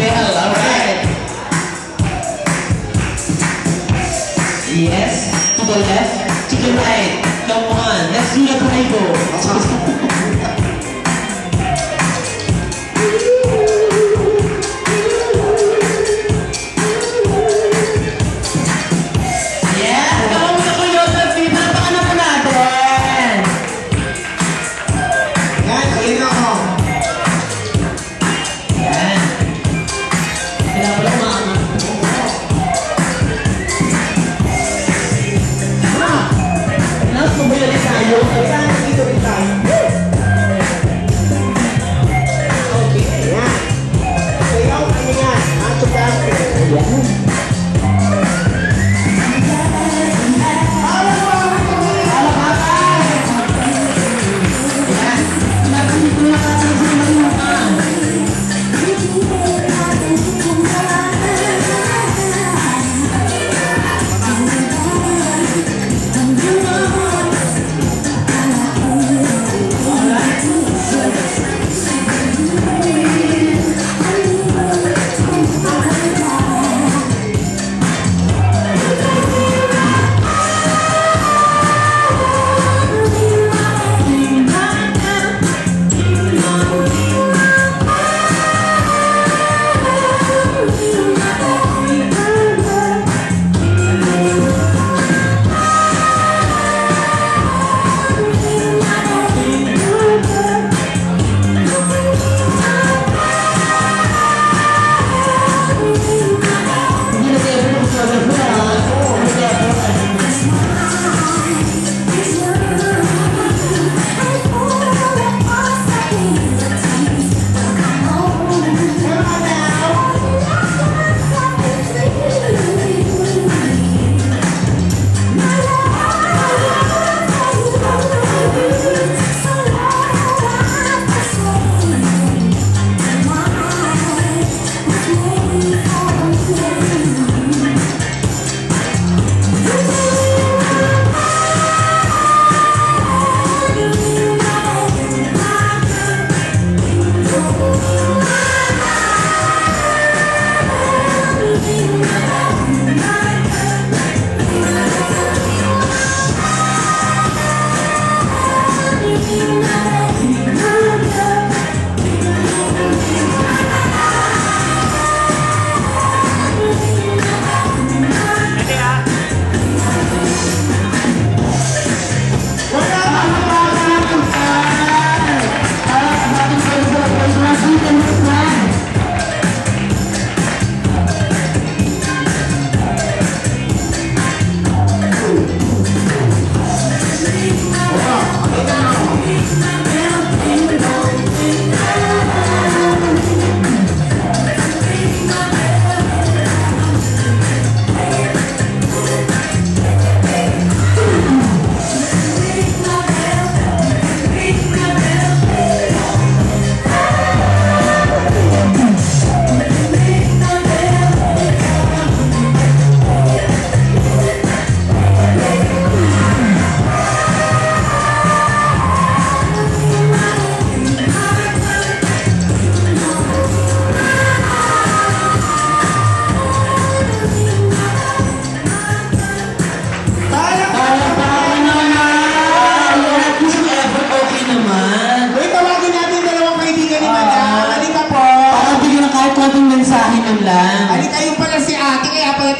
Bell. Alright. Yes. To the left. To the right. Come on. Let's do the Bible.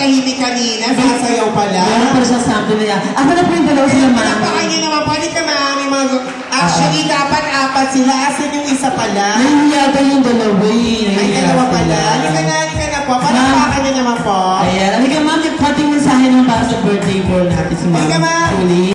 tahimik kanina, sasayaw pala. Meron pa siya sample na yan. Ako na po yung dalawa sila, mami. Pinapakan naman, pwede ka mami. Actually, dapat apat sila. Asan yung isa pala? Nahihiya ba yung dalawa eh? Ay, dalawa pala. Halika na po. Panapakan niyo naman po. Ayan, halika ma'am, yung konting mensahe naman para sa birthday boy natin si Ma'am. Halika ma'am.